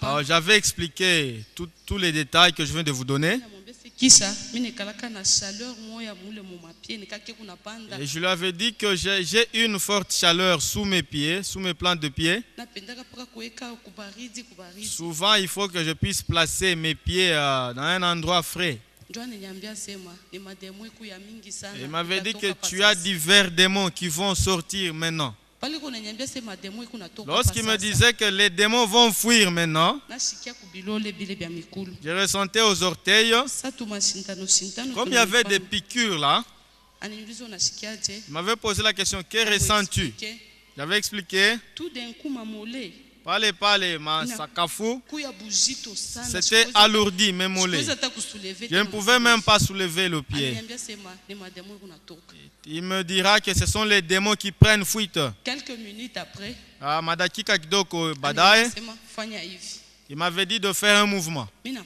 Alors, j'avais expliqué tous les détails que je viens de vous donner. Et je lui avais dit que j'ai une forte chaleur sous mes pieds, sous mes plantes de pied. Souvent, il faut que je puisse placer mes pieds dans un endroit frais. Il m'avait dit que tu as divers démons qui vont sortir maintenant. Lorsqu'il me disait que les démons vont fuir maintenant, je ressentais aux orteils, comme il y avait des piqûres là, il m'avait posé la question, que ressens-tu? J'avais expliqué, parlez, ma sakafou, c'était alourdi, mes mollets. Je ne pouvais même pas soulever le pied. Il me dira que ce sont les démons qui prennent fuite. Quelques minutes après, il m'avait dit de faire un mouvement. Et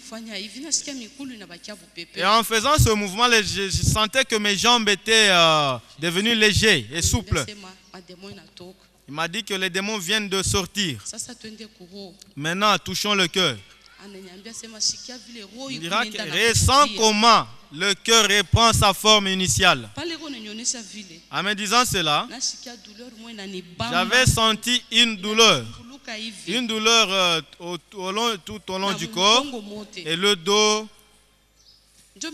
en faisant ce mouvement, je sentais que mes jambes étaient devenues légères et souples. Il m'a dit que les démons viennent de sortir. Maintenant, touchons le cœur. Il dira que ressent comment le cœur reprend sa forme initiale. En me disant cela, j'avais senti une douleur. Une douleur tout au long du corps et le dos. Je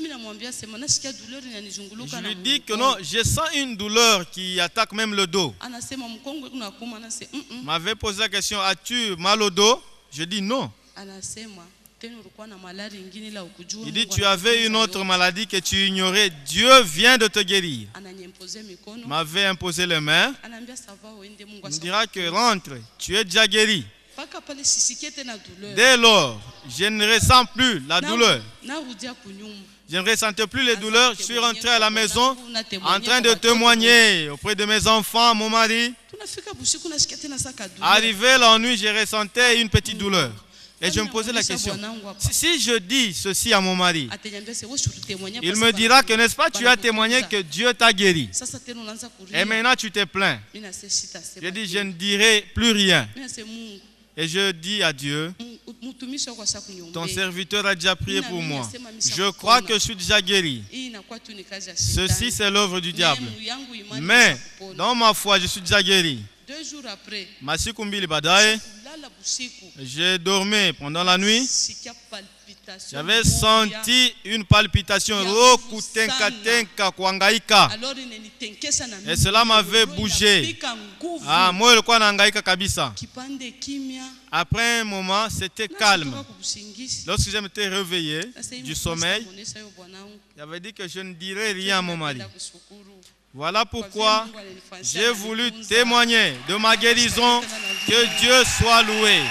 lui dis que non, je sens une douleur qui attaque même le dos. Il m'avait posé la question, as-tu mal au dos? Je dis non. Il dit, tu avais une autre maladie que tu ignorais. Dieu vient de te guérir. Il m'avait imposé les mains. Il me dira que rentre, tu es déjà guéri. Dès lors, je ne ressens plus la douleur. Je ne ressentais plus les douleurs. Je suis rentré à la maison en train de témoigner auprès de mes enfants, mon mari. Arrivé la nuit, je ressentais une petite douleur. Et je me posais la question, si je dis ceci à mon mari, il me dira que n'est-ce pas, tu as témoigné que Dieu t'a guéri. Et maintenant tu te plains. Je dis, je ne dirai plus rien. Et je dis à Dieu, ton serviteur a déjà prié pour moi. Je crois que je suis déjà guéri. Ceci, c'est l'œuvre du diable. Mais dans ma foi, je suis déjà guéri. 2 jours après, j'ai dormi pendant la nuit. J'avais senti une palpitation. Et cela m'avait bougé. Après un moment, c'était calme. Lorsque je m'étais réveillé du sommeil, j'avais dit que je ne dirais rien à mon mari. Voilà pourquoi j'ai voulu témoigner de ma guérison. Que Dieu soit loué.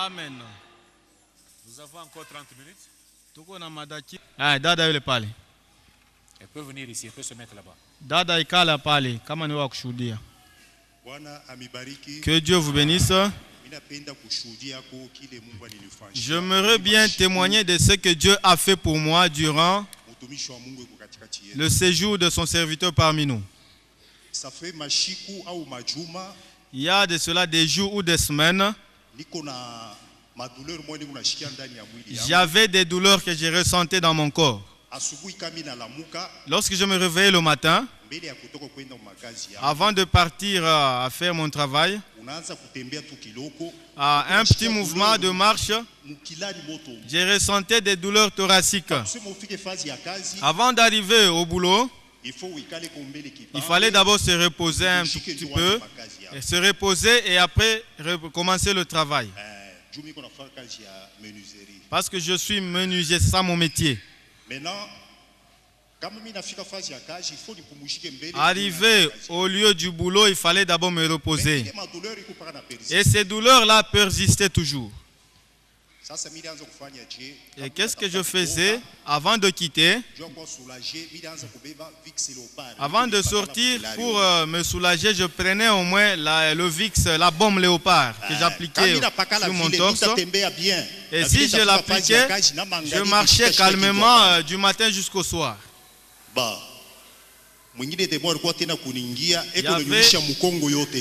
Amen. Nous avons encore 30 minutes. Ah, dada yule pale. Elle peut venir ici, elle peut se mettre là-bas. Dada ikala pale kama ni wa kushuhudia. Bwana amibariki. Que Dieu vous bénisse. Ninapenda kushuhudia kwa kile Mungu alinifanyia. J'aimerais bien témoigner de ce que Dieu a fait pour moi durant Utumishi wa Mungu yuko katikati yetu. le séjour de son serviteur parmi nous. Ça fait mashiku au majuma. Il y a de cela des jours ou des semaines. Niko na madouleur moja unashikia ndani ya mwili yangu. J'avais des douleurs que j'ai ressentées dans mon corps. Asubuhi kama nalamuka. Lorsque je me réveillais le matin, Mbele ya kutoka kwenda makazi yangu. avant de partir à faire mon travail, Unaanza kutembea tu kiloko. à un petit mouvement de marche, Mukilani moto. j'ai ressenti des douleurs thoraciques. Sema ufike fazi ya kazi. Avant d'arriver au boulot, Il faut uikale kwa mbele kipande. il fallait d'abord se reposer un tout petit peu, et se reposer et après commencer le travail. Jumi kuna fanya kazi ya menuiserie. Parce que je suis menuisier, c'est ça mon métier. Maintenant, kama mimi nafika fazi ya kazi, il faut nipumzike mbele. Arrivé au lieu du boulot, il fallait d'abord me reposer. Ile madouleur iko paka na persiste. Et ces douleurs-là persistaient toujours. Sasa mimi nilianza kufanya je? Et qu'est-ce que je faisais avant de quitter? Avant de sortir, pour me soulager, je prenais au moins le VIX, la bombe léopard que j'appliquais sur mon torse. Et si je l'appliquais, je marchais calmement du matin jusqu'au soir. Il y avait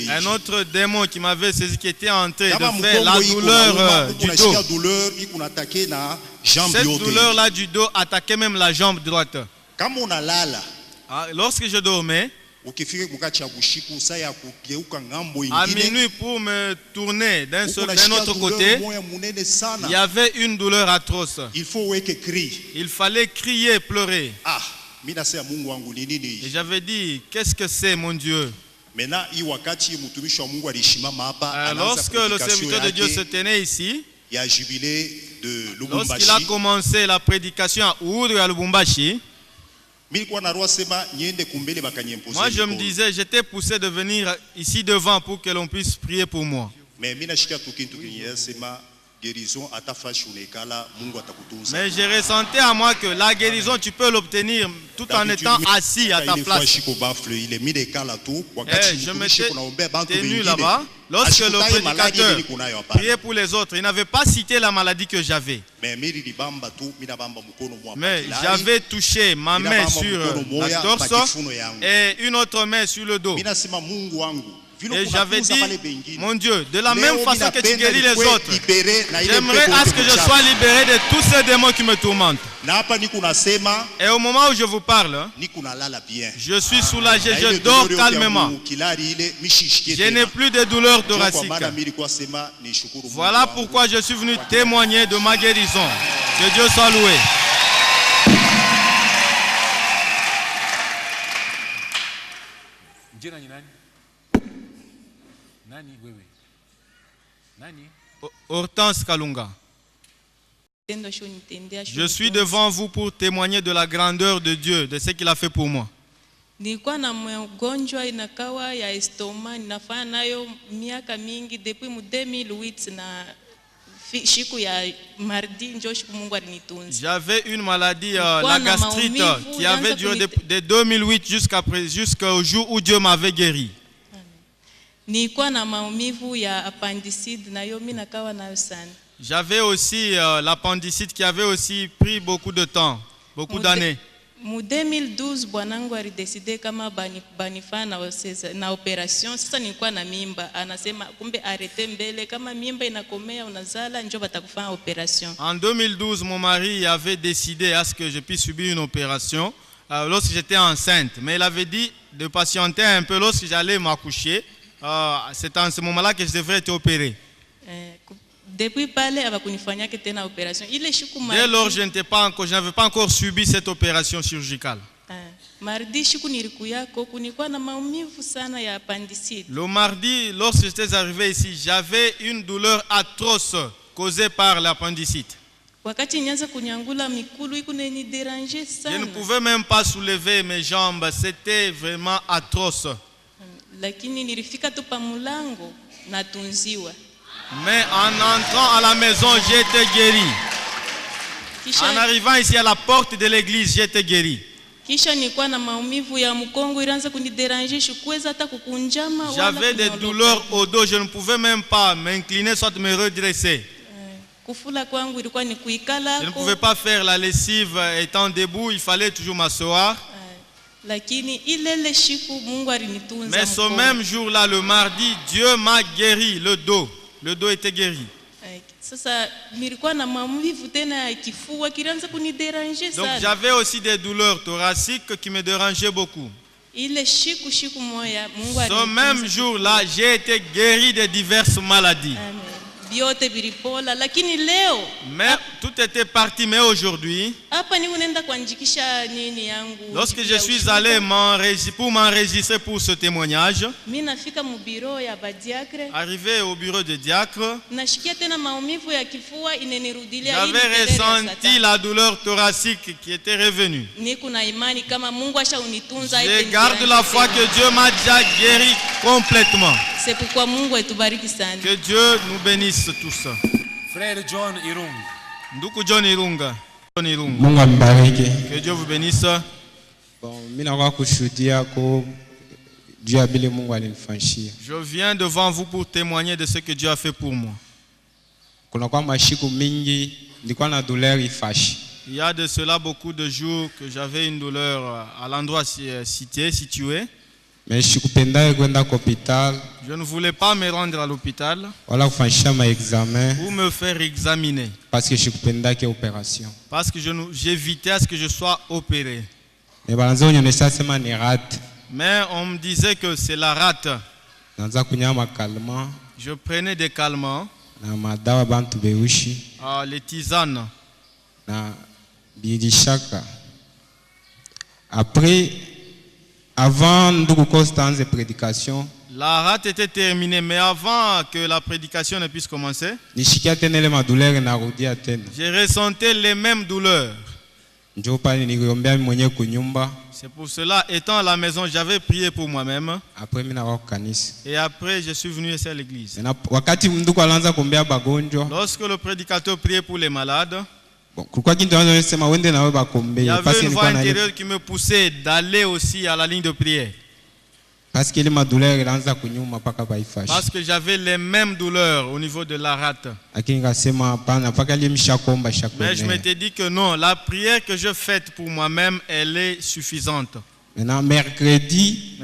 un autre démon qui m'avait saisi, qui était en train de faire la douleur du dos. Cette douleur-là du dos attaquait même la jambe droite. Lorsque je dormais, à minuit pour me tourner d'un autre côté, il y avait une douleur atroce. Il fallait crier, pleurer. Et j'avais dit, qu'est-ce que c'est mon Dieu? Lorsque le serviteur de Dieu se tenait ici, lorsqu'il a commencé la prédication à Ouro à Lubumbashi, moi je me disais, j'étais poussé de venir ici devant pour que l'on puisse prier pour moi. Mais j'ai ressenti à moi que la guérison, tu peux l'obtenir tout en étant assis à ta place. Je m'étais tenu là-bas. Lorsque le prédicateur priait pour les autres, il n'avait pas cité la maladie que j'avais. Mais j'avais touché ma main sur la torse et une autre main sur le dos. Et j'avais dit, mon Dieu, de la même façon que tu guéris les autres, j'aimerais à ce que je sois libéré de tous ces démons qui me tourmentent. Et au moment où je vous parle, je suis soulagé, je dors calmement. Je n'ai plus de douleurs thoraciques. Voilà pourquoi je suis venu témoigner de ma guérison. Que Dieu soit loué. Hortense Kalunga. Je suis devant vous pour témoigner de la grandeur de Dieu, de ce qu'il a fait pour moi. Nilikuwa na mgonjwa inakawa ya estoma ninafanya nayo miaka mingi depuis mu 2008 na siku ya mardi njo siku Mungu alinitunza. J'avais une maladie, la gastrite, qui avait duré de 2008 jusqu'au jour où Dieu m'avait guéri. Nilikuwa na maumivu ya appendicite nayo mimi nakawa nayo sana. J'avais aussi l'appendicite qui avait aussi pris beaucoup de temps, beaucoup d'années. Mu 2012 bwanangu alideside kama banifanya na operation. Sasa nilikuwa na mimba, anasema kumbe arete mbele, kama mimba inakomea unazala njoo batakufanya operation. En 2012, mon mari avait décidé à ce que je puisse subir une opération lorsque j'étais enceinte, mais il avait dit de patienter un peu lorsque j'allais m'accoucher. C'est en ce moment-là que je devrais être opéré. Depuis pale abakunifanyake tena opération. Ile siku mardi. Dès lors, je n'avais pas encore subi cette opération chirurgicale. Mardi siku nilikuyako kunikuwa na maumivu sana ya appendicite. Le mardi, lorsque j'étais arrivé ici, j'avais une douleur atroce causée par l'appendicite. Wakati nianza kunyangula mikulu ikuneni déranger sana. Je ne pouvais même pas soulever mes jambes, c'était vraiment atroce. Lakini nilifika tu pa mulango natunziwa. Mais en entrant à la maison, j'ai été guéri. En arrivant ici à la porte de l'église, j'ai été guéri. J'avais des douleurs au dos, je ne pouvais même pas m'incliner, soit me redresser. Je ne pouvais pas faire la lessive étant debout, il fallait toujours m'asseoir. Mais ce même jour-là, le mardi, Dieu m'a guéri le dos. Le dos était guéri. Donc j'avais aussi des douleurs thoraciques qui me dérangeaient beaucoup. Ce même jour-là, j'ai été guéri de diverses maladies. Mais tout était parti, mais aujourd'hui, lorsque je suis allé pour m'enregistrer pour ce témoignage, arrivé au bureau de diacre, j'avais ressenti la douleur thoracique qui était revenue. Je garde la foi que Dieu m'a déjà guéri complètement. Que Dieu nous bénisse tous. Frère John Irung. Nduku John Irunga. Que Dieu vous bénisse. Je viens devant vous pour témoigner de ce que Dieu a fait pour moi. Il y a de cela beaucoup de jours que j'avais une douleur à l'endroit situé. Mais je ne voulais pas me rendre à l'hôpital pour me faire examiner. Parce que j'évitais à ce que je sois opéré. Mais on me disait que c'est la rate. Je prenais des calmants, les tisanes. Après, avant de prédication, la rate était terminée, mais avant que la prédication ne puisse commencer, j'ai ressenti les mêmes douleurs. C'est pour cela, étant à la maison, j'avais prié pour moi-même. Et après, je suis venu ici à l'église. Lorsque le prédicateur priait pour les malades, il y avait une voix intérieure qui me poussait d'aller aussi à la ligne de prière. Parce que j'avais les mêmes douleurs au niveau de la rate. Mais je m'étais dit que non, la prière que je fais pour moi-même, elle est suffisante. Maintenant, le mercredi,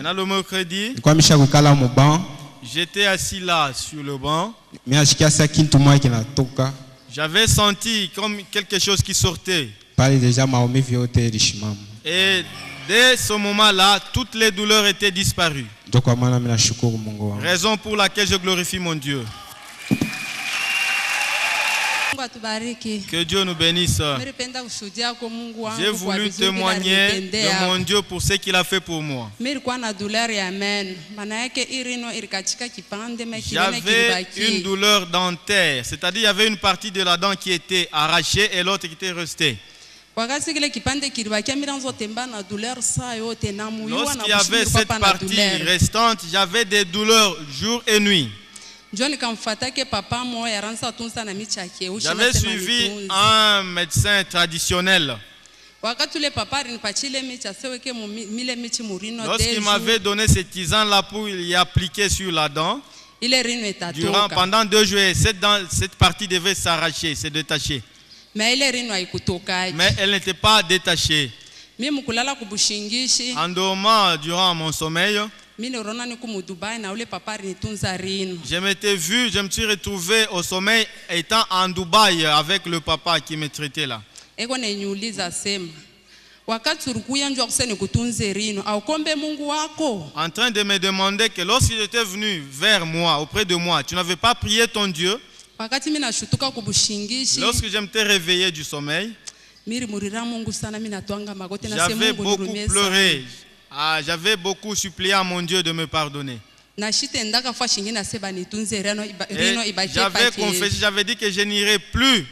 j'étais assis là sur le banc. J'avais senti comme quelque chose qui sortait. Et dès ce moment-là, toutes les douleurs étaient disparues. Raison pour laquelle je glorifie mon Dieu. Que Dieu nous bénisse. J'ai voulu témoigner de mon Dieu pour ce qu'il a fait pour moi. J'avais une douleur dentaire, c'est-à-dire il y avait une partie de la dent qui était arrachée et l'autre qui était restée. Lorsqu'il y avait cette partie restante, j'avais des douleurs jour et nuit. J'avais suivi un médecin traditionnel. Lorsqu'il m'avait donné ces tisanes-là pour y appliquer sur la dent, pendant 2 jours, cette partie devait s'arracher, se détacher. Mais elle n'était pas détachée. En dormant durant mon sommeil, je me suis retrouvé au sommeil étant en Dubaï avec le papa qui me traitait là. En train de me demander que lorsque j'étais venu vers moi, auprès de moi, tu n'avais pas prié ton Dieu. Lorsque je m'étais réveillé du sommeil, j'avais beaucoup pleuré. J'avais beaucoup supplié à mon Dieu de me pardonner. J'avais confessé, j'avais dit que je n'irai plus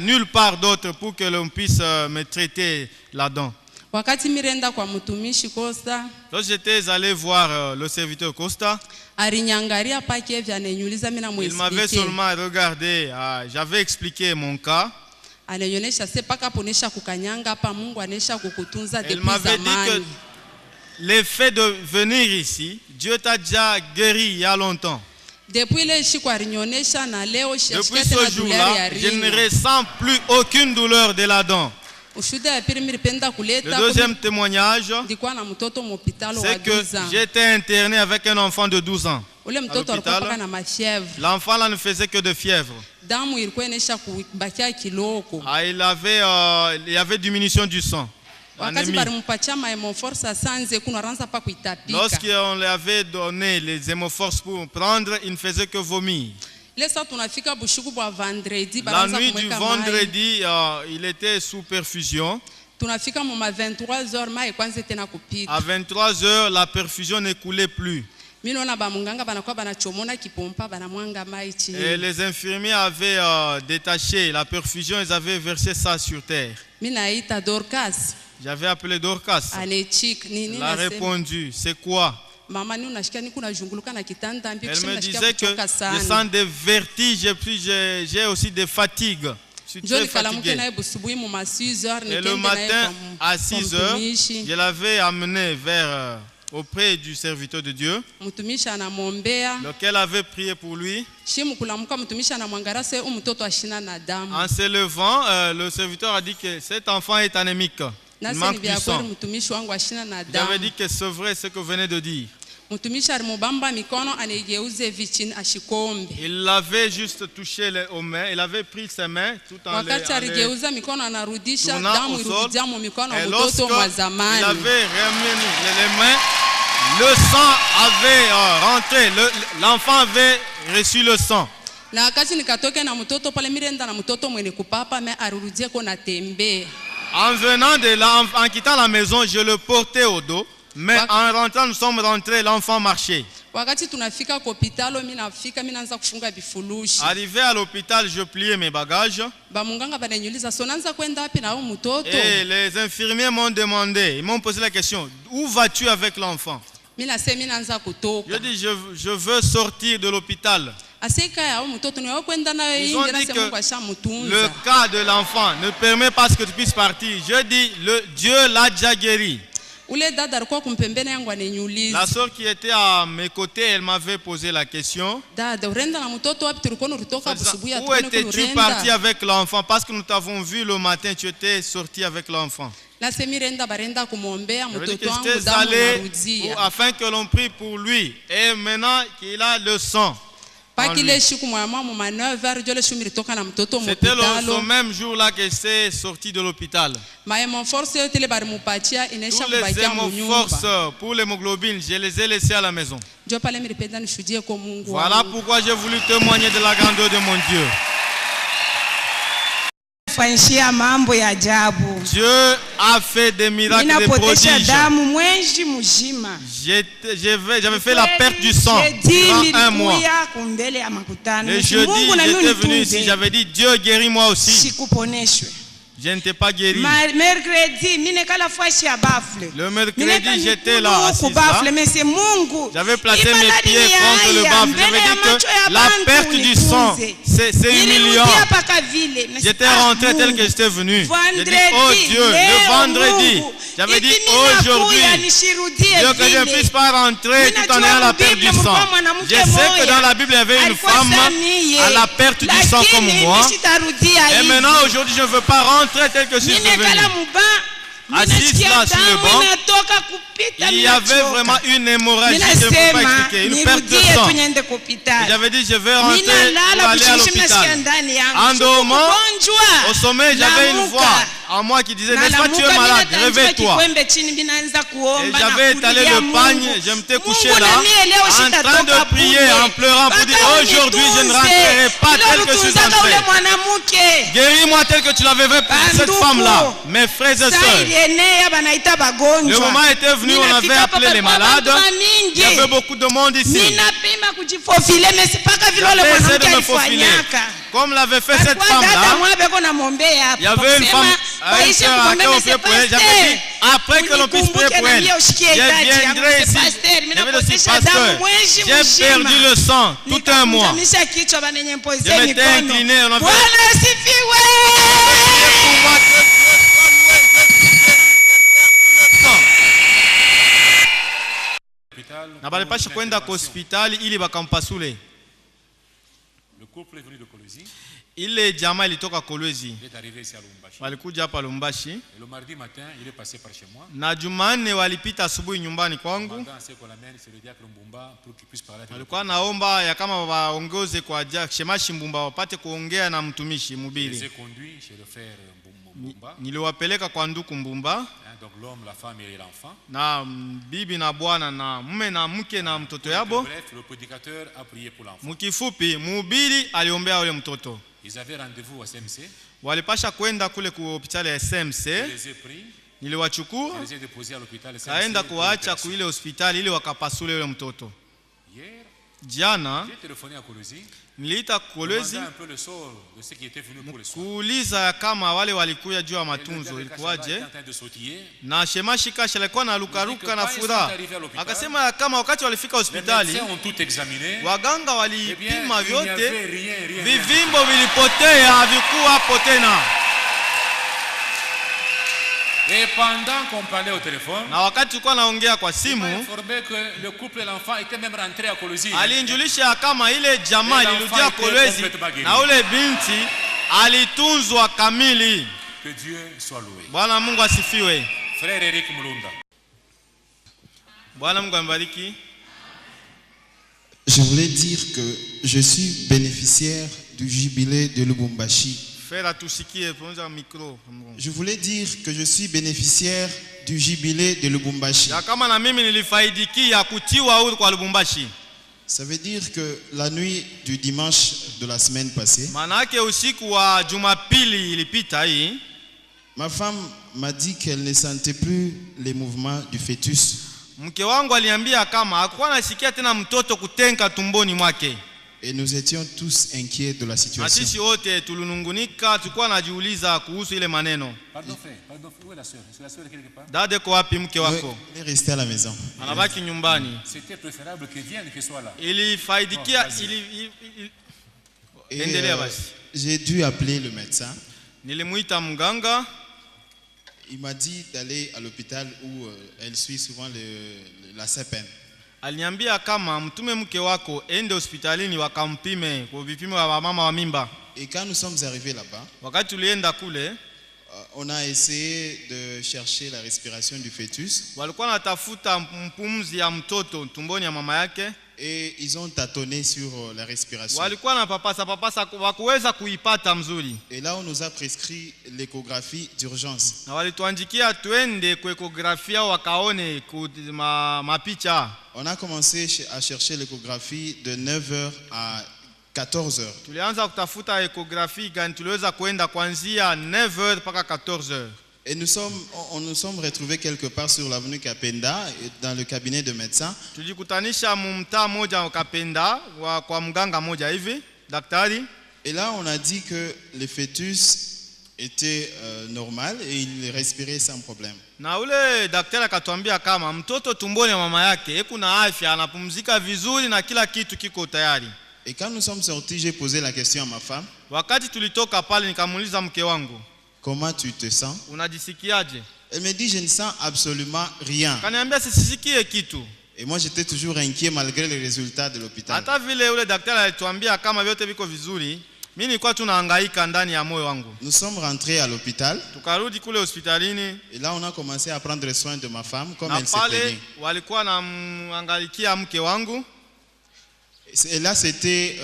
nulle part d'autre pour que l'on puisse me traiter la dent. Lorsque j'étais allé voir le serviteur Costa, il m'avait seulement regardé, j'avais expliqué mon cas. Il m'avait dit que l'effet de venir ici, Dieu t'a déjà guéri il y a longtemps. Depuis ce jour-là, je ne ressens plus aucune douleur de la dent. Le deuxième témoignage, c'est que j'étais interné avec un enfant de 12 ans. L'enfant là ne faisait que de fièvre. Il y avait diminution du sang. Lorsqu'on lui avait donné les hémoforces pour prendre, il ne faisait que vomir. La nuit du vendredi, il était sous perfusion. À 23 heures, la perfusion ne coulait plus. Et les infirmiers avaient détaché la perfusion, ils avaient versé ça sur terre. J'avais appelé Dorcas. Elle a répondu, c'est quoi? Elle me disait que je sens des vertiges et puis j'ai aussi des fatigues. Je suis très fatigué. Et le matin à 6 heures, je l'avais amené auprès du serviteur de Dieu, lequel avait prié pour lui. En se levant, le serviteur a dit que cet enfant est anémique. Il manque du sang. J'avais dit que c'est vrai ce que vous venez de dire. Il avait juste touché aux mains, il avait pris ses mains tout en les tournant au sol. Et lorsqu'il avait remis les mains, le sang avait rentré, l'enfant avait reçu le sang. En venant de là, en quittant la maison, je le portais au dos. Mais en rentrant, nous sommes rentrés, l'enfant marchait. Arrivé à l'hôpital, je pliais mes bagages. Et les infirmiers m'ont demandé, ils m'ont posé la question, où vas-tu avec l'enfant? Je dis, je veux sortir de l'hôpital. Ils ont dit que le cas de l'enfant ne permet pas que tu puisses partir. Je dis, Dieu l'a déjà guéri. La soeur qui était à mes côtés, elle m'avait posé la question. Où étais-tu parti avec l'enfant? Parce que nous t'avons vu le matin, tu étais sorti avec l'enfant. J'étais allé afin que l'on prie pour lui. Et maintenant qu'il a le sang. C'était le même jour-là que c'est sorti de l'hôpital. Tous les hémoforces pour l'hémoglobine, je les ai laissés à la maison. Voilà pourquoi j'ai voulu témoigner de la grandeur de mon Dieu. Dieu a fait des miracles, des prodiges. J'avais fait la perte du sang durant un mois. Le jeudi, j'étais venu ici, j'avais dit Dieu guéris-moi aussi. Je n'étais pas guéri. Le mercredi, j'étais là, assis là. J'avais placé mes pieds contre le baffle. J'avais dit que la perte du sang, c'est humiliant. J'étais rentré tel que j'étais venu. J'ai dit, oh Dieu, le vendredi. J'avais dit, aujourd'hui, Dieu, que je ne puisse pas rentrer tout en ayant la perte du sang. Je sais que dans la Bible, il y avait une femme à la perte du sang comme moi. Et maintenant, aujourd'hui, je ne veux pas rentrer tel que je suis venu. Assise là sur le banc, il y avait vraiment une hémorragie, je ne peux pas expliquer, une perte de sang. J'avais dit je vais rentrer pour aller à l'hôpital. En dormant, au sommet, j'avais une voix en moi qui disait, n'est-ce pas tu es malade, réveille-toi. Et j'avais étalé le pagne, je m'étais couché là, en train de prier, en pleurant pour dire, aujourd'hui je ne rentrerai pas tel que je suis rentré. Guéris-moi tel que tu l'avais fait pour cette femme-là, mes frères et sœurs. Le moment était venu, on avait appelé les malades. Il y avait beaucoup de monde ici. J'avais essayé de me faufiler. Comme l'avait fait cette femme-là, il y avait une femme à une sœur à laquelle on peut prier. J'avais dit, après que l'on puisse prier pour elle, je viendrai ici. Je vais dire, pasteur, j'ai perdu le sang tout un mois. Je m'étais incliné. On a fait, na balipasha kwenda kwa hospitali ili wakampasule. Le couple est venu de Kolwezi. Ile jamaa ilitoka Kolwezi. Il est arrivé ici à Lubumbashi. Walikuja hapa Lubumbashi. Et le mardi matin, il est passé par chez moi. Na Jumanne walipita asubuhi nyumbani kwangu. Walikuwa naomba ya kama waongoze kwa Shemashi Mbumba wapate kuongea na mtumishi mhubiri. Niliwapeleka kwa nduku Mbumba. Donc l'homme, la femme et l'enfant. Na bibi na bwana na mume na mke na mtoto yabo. Bref, le prédicateur a prié pour l'enfant. Mkifupi, mhubiri aliombea yule mtoto. Ils avaient rendez-vous à SMC. Walipasha kwenda kule ku hospitali ya SMC. Je les ai pris. Niliwachukua. Je les ai déposés à l'hôpital SMC. Kaenda kuacha ku ile hospitali ili wakapasule yule mtoto. Hier, jana j'ai téléphoné à Kolwezi. Niliita Kolwezi kuuliza kama wale walikuja juu ya matunzo ilikuwaje, na Shemashi Kasha alikuwa na lukaruka na furaha. Akasema kama wakati walifika hospitali waganga walipima vyote, vivimbo vilipotea, havikuwa hapo tena. Et pendant qu'on parlait au téléphone, na wakati tulikuwa naongea kwa simu, alinjulisha kama ile jamaa ilirudia Kolwezi na ule binti alitunzwa kamili. Que Dieu soit loué. Bwana Mungu asifiwe. Frère Eric Mulunda. Bwana Mungu ambariki. Je voulais dire que je suis bénéficiaire du jubilé de Lubumbashi. Je voulais dire que je suis bénéficiaire du jubilé de Lubumbashi. Ça veut dire que la nuit du dimanche de la semaine passée, ma femme m'a dit qu'elle ne sentait plus les mouvements du fœtus. Et nous étions tous inquiets de la situation. Pardon frère, où est la sœur? Est-ce que la sœur est quelque part? Elle est restée à la maison. C'était préférable qu'elle vienne, qu'elle soit là. J'ai dû appeler le médecin. Il m'a dit d'aller à l'hôpital où elle suit souvent la CPN. Aliniambia kama mtume mke wako ende hospitalini wakampime kwa vipimo vya mama wa mimba. Et quand nous sommes arrivés là-bas, wakati tulienda kule, on a essayé de chercher la respiration du fœtus. Walikuwa natafuta mpumzi ya mtoto tumboni ya mama yake. Et ils ont tâtonné sur la respiration. Walikuwa na papasa wakuweza kuipata mzuri. Et là on nous a prescrit l'échographie d'urgence. Na walituandikia tuende kwa ekografia wakaone mapicha. On a commencé à chercher l'échographie de 9h à 14h. Tulianza kutafuta ekografi gani tuliweza kwenda kuanzia 9h mpaka 14h. Et nous sommes retrouvés quelque part sur l'avenue Kapenda dans le cabinet de médecin. Tulikutanisha mumtaa moja wa Kapenda kwa mganga moja hivi, daktari. Et là on a dit que le fœtus était normal et il respirait sans problème. Na ule daktari akatuambia kama mtoto tumboni ya mama yake kuna afya, anapumzika vizuri na kila kitu kiko tayari. Et quand nous sommes sortis, j'ai posé la question à ma femme. Wakati tulitoka pale nikamuuliza mke wangu, comment tu te sens? Unajisikiaje? Elle me dit je ne sens absolument rien. Kaniambia sisikie kitu. Et moi j'étais toujours inquiet malgré les résultats de l'hôpital. Hata vile ule daktari alituambia kama vyote viko vizuri, mimi nilikuwa tunahangaika ndani ya moyo wangu. Nous sommes rentrés à l'hôpital. Tukarudi kule hospitalini. Et là on a commencé à prendre soin de ma femme comme elle se plaignait. Walikuwa naangalikia mke wangu. Et là c'était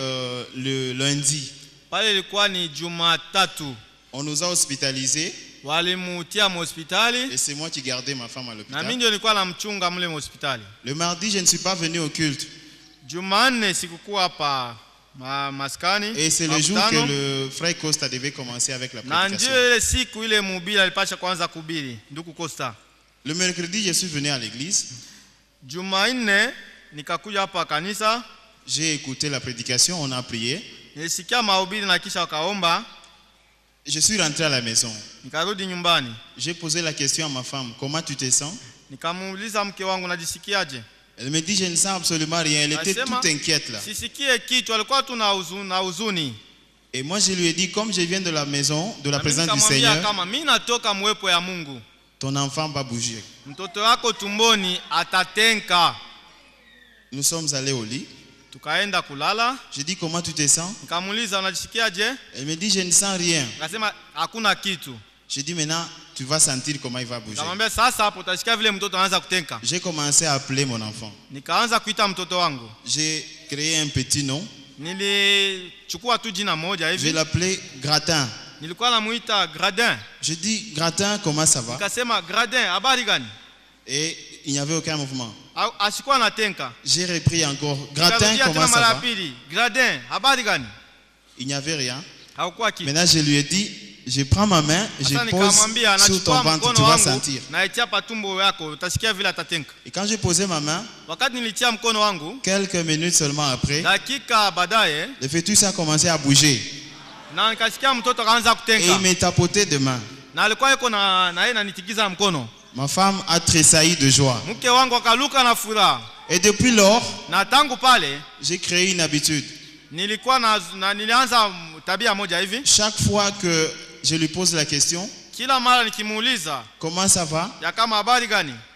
le lundi. Pale ilikuwa ni Jumatatu. On nous a hospitalisés. Walimutia hospitali. Et c'est moi qui gardais ma femme à l'hôpital. Na mimi ndio nilikuwa namchunga mle hospitali. Le mardi je ne suis pas venu au culte. Jumanne sikukuwa hapa maskani. Et c'est le jour que le frère Costa devait commencer avec la prédication. Na ndio ile siku ile mhubiri alipasha kuanza kuhubiri, ndugu Costa. Le mercredi je suis venu à l'église. Jumanne nikakuja hapa kanisa. J'ai écouté la prédication, on a prié. Je suis rentré à la maison. J'ai posé la question à ma femme, comment tu te sens? Elle me dit, je ne sens absolument rien. Elle était toute inquiète là. Et moi je lui ai dit, comme je viens de la maison, de la présence du Seigneur, ton enfant va bouger. Nous sommes allés au lit. J'ai dit, comment tu te sens? Elle me dit, je ne sens rien. J'ai dit, maintenant, tu vas sentir comment il va bouger. J'ai commencé à appeler mon enfant. J'ai créé un petit nom. Je l'appelais Gratin. J'ai dit, Gratin, comment ça va? Et il n'y avait aucun mouvement. J'ai repris encore, Gratin, comment ça va? Il n'y avait rien. Maintenant, je lui ai dit, je prends ma main, je pose sur ton ventre, tu vas sentir. Et quand j'ai posé ma main, quelques minutes seulement après, le fœtus a commencé à bouger. Et il m'a tapoté de main. Ma femme a tressailli de joie. Et depuis lors, j'ai créé une habitude. Chaque fois que je lui pose la question, comment ça va?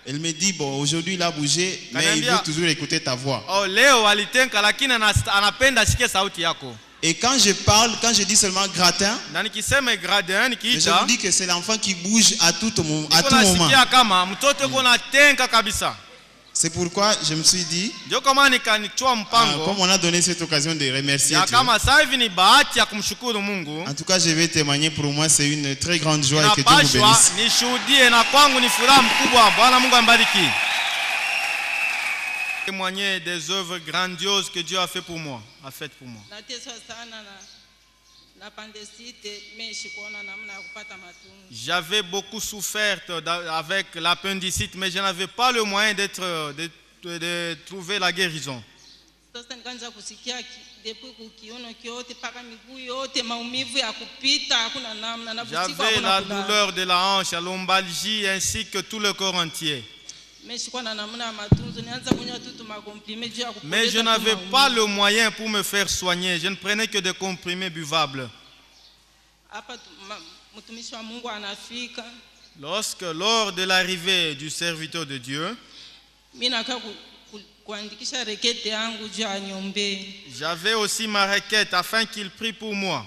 Elle me dit, bon, aujourd'hui il a bougé, mais il veut toujours écouter ta voix. Et quand je parle, quand je dis seulement gratin, je vous dis que c'est l'enfant qui bouge à tout moment. C'est pourquoi je me suis dit, comme on a donné cette occasion de remercier Dieu, en tout cas je vais témoigner, pour moi c'est une très grande joie et que Dieu vous bénisse. Témoigner des œuvres grandioses que Dieu a fait pour moi, J'avais beaucoup souffert avec l'appendicite, mais je n'avais pas le moyen de trouver la guérison. J'avais la douleur de la hanche, la lombalgie ainsi que tout le corps entier. Mais je n'avais pas le moyen pour me faire soigner. Je ne prenais que des comprimés buvables. Lors de l'arrivée du serviteur de Dieu, j'avais aussi ma requête afin qu'il prie pour moi.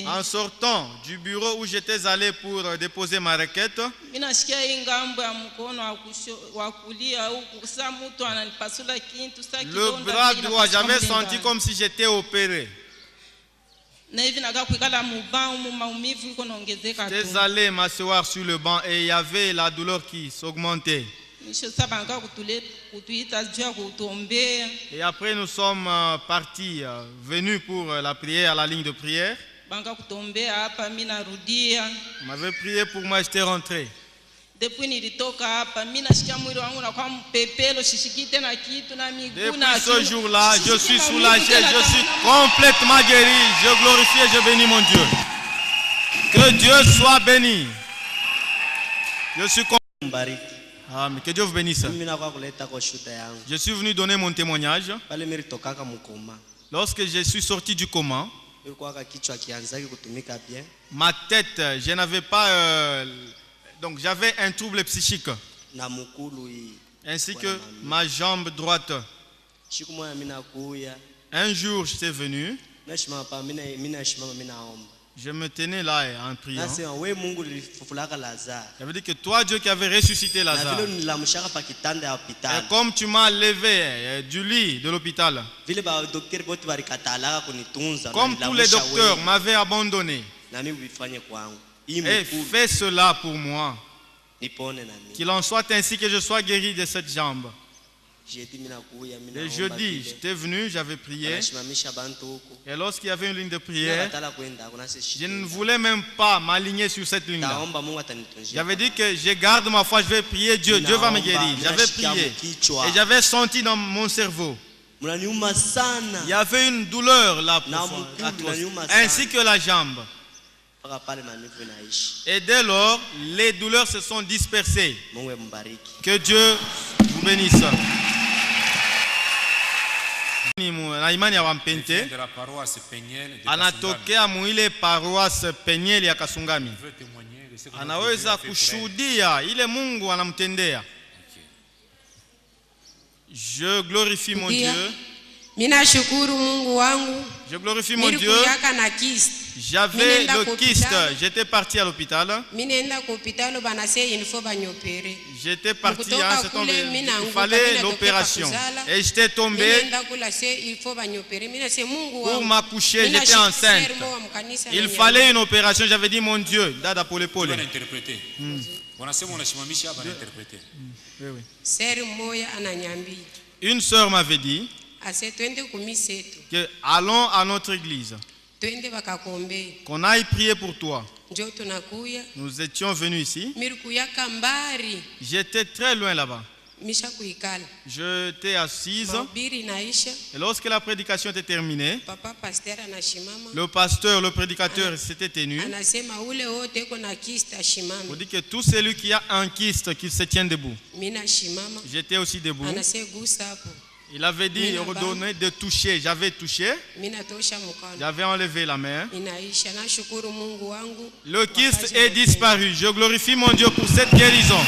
En sortant du bureau où j'étais allé pour déposer ma requête, le bras droit, j'avais senti comme si j'étais opéré. J'étais allé m'asseoir sur le banc et il y avait la douleur qui s'augmentait. Et après nous sommes partis, venus pour la prière, la ligne de prière. On m'avait prié pour moi, j'étais rentré. Depuis ce jour-là, je suis soulagé, je suis complètement guéri. Je glorifie et je bénis mon Dieu. Que Dieu soit béni. Je suis mais que Dieu vous bénisse. Je suis venu donner mon témoignage. Lorsque je suis sorti du coma, ma tête, je n'avais pas... donc j'avais un trouble psychique. Ainsi que ma jambe droite. Un jour, j'étais venu. Je me tenais là en priant. Ça veut dire que toi, Dieu qui avait ressuscité Lazare, et comme tu m'as levé du lit de l'hôpital, comme tous les docteurs m'avaient abandonné, et fais cela pour moi, qu'il en soit ainsi que je sois guéri de cette jambe. Le jeudi, j'étais venu, j'avais prié. Et lorsqu'il y avait une ligne de prière, je ne voulais même pas m'aligner sur cette ligne-là. J'avais dit que je garde ma foi, je vais prier Dieu, Dieu va me guérir. J'avais prié et j'avais senti dans mon cerveau Il y avait une douleur là profonde, ainsi que la jambe. Et dès lors, les douleurs se sont dispersées. Que Dieu vous bénisse. De la paroisse Peniel de anatokea muile paroisse Peniel ya Kasungami. Anaweza kushuhudia ile Mungu anamtendea. Je glorifie mon Dieu. Je glorifie mon Dieu. J'avais le kyste. J'étais parti à l'hôpital. J'étais parti à un certain moment. Il fallait l'opération. Et j'étais tombé pour m'accoucher. J'étais enceinte. Il fallait une opération. J'avais dit, mon Dieu, Dada pour l'épaule. Une sœur m'avait dit que allons à notre église, qu'on aille prier pour toi. Nous étions venus ici. J'étais très loin là-bas. J'étais assise. Et lorsque la prédication était terminée, le pasteur, le prédicateur s'était tenu. On dit que tout celui qui a un kyste, qu'il se tienne debout. J'étais aussi debout. Il avait dit, ordonné de toucher. J'avais touché. J'avais enlevé la main. Le kyste est disparu. Je glorifie mon Dieu pour cette guérison.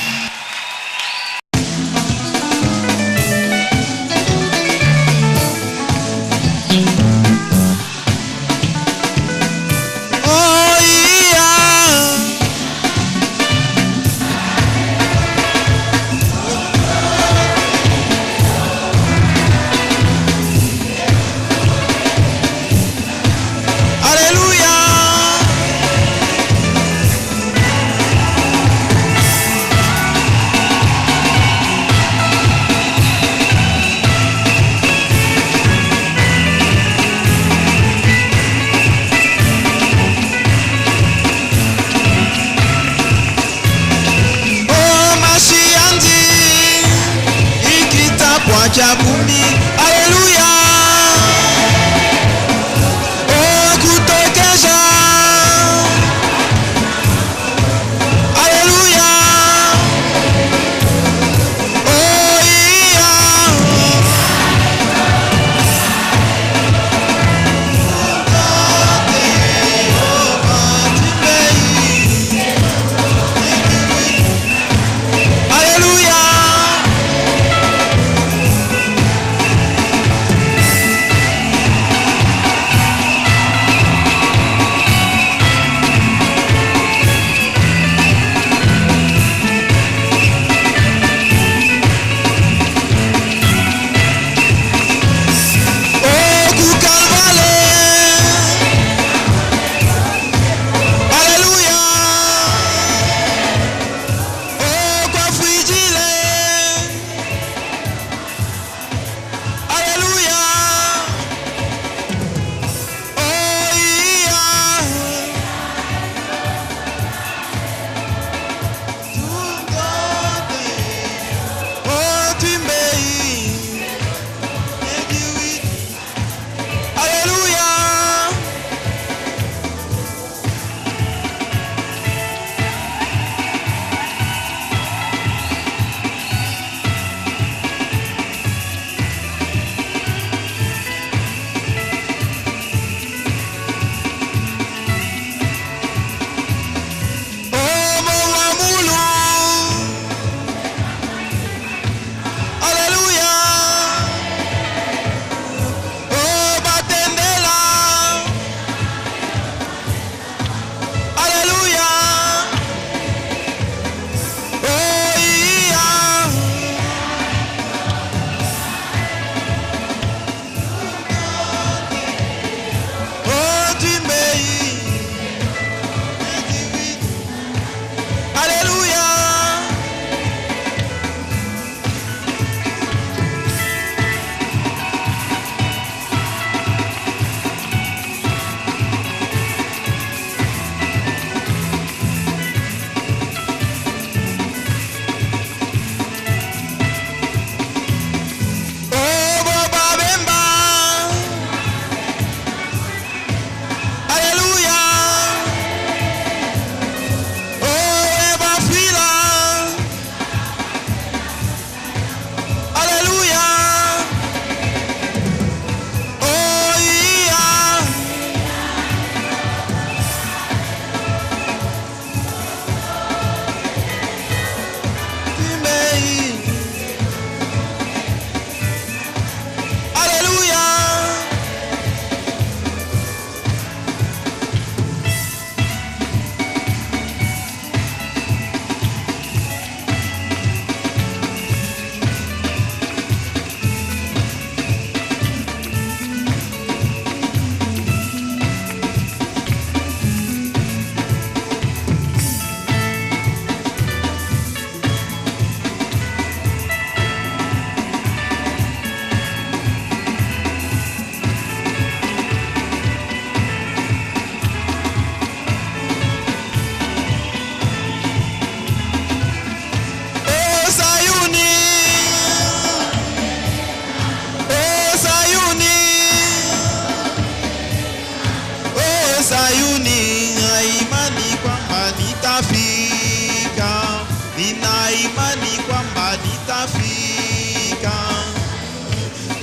nitafika.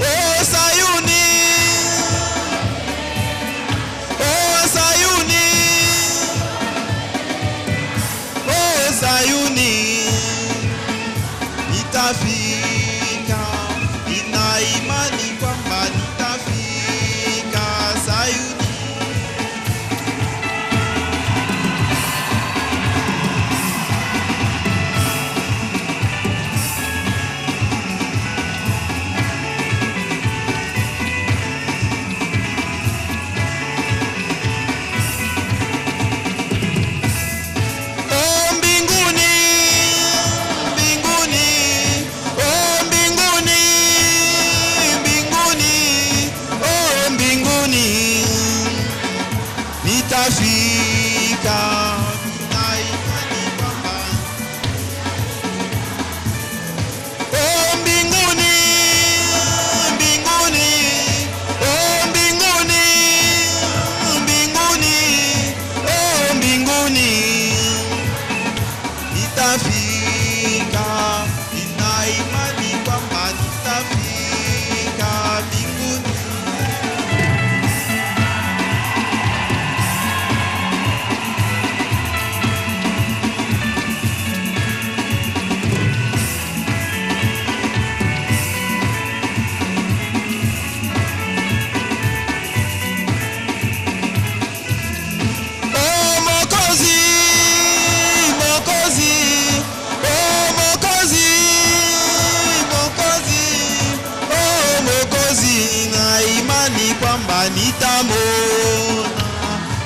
Oh Sayuni, oh Sayuni, oh Sayuni, nitafika. Nina imani kwamba nitafika Sayuni.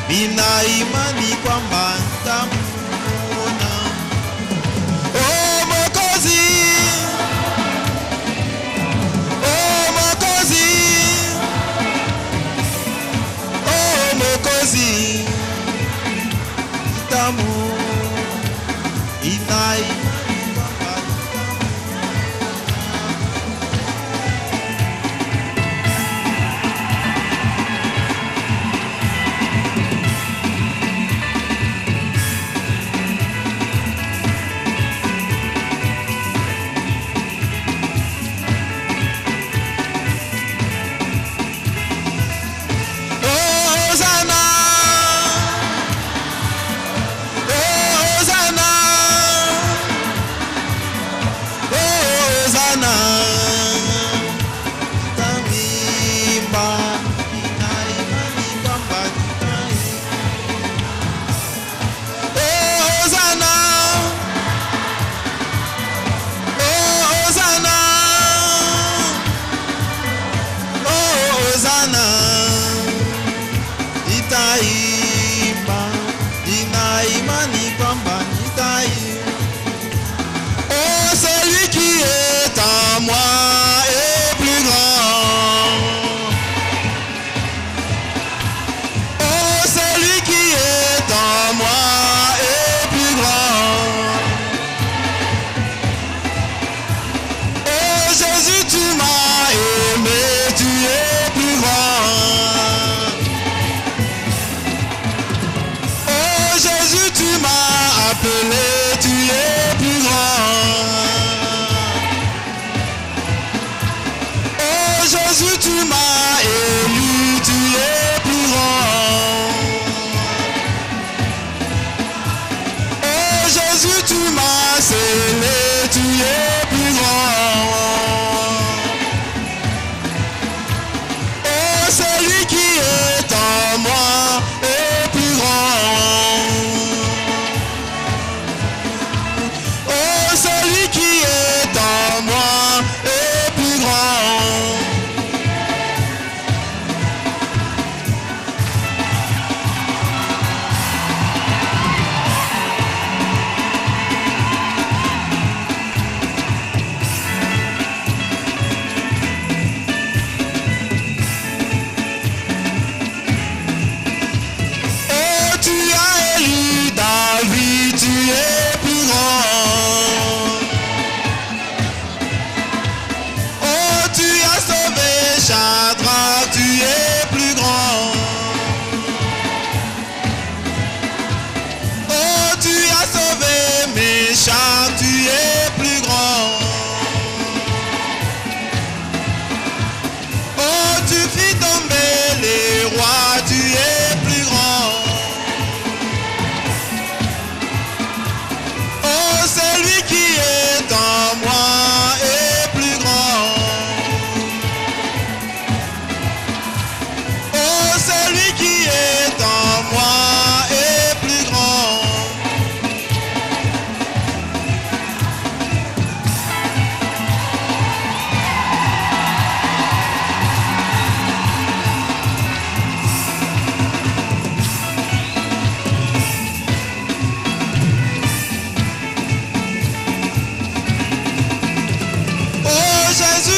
Nina imani kwamba nitamuona. Oh Mwokozi, oh Mwokozi, oh Mwokozi, nitamuona. Nina imani kwamba nitamuona.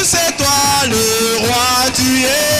c'est toi le roi, tu es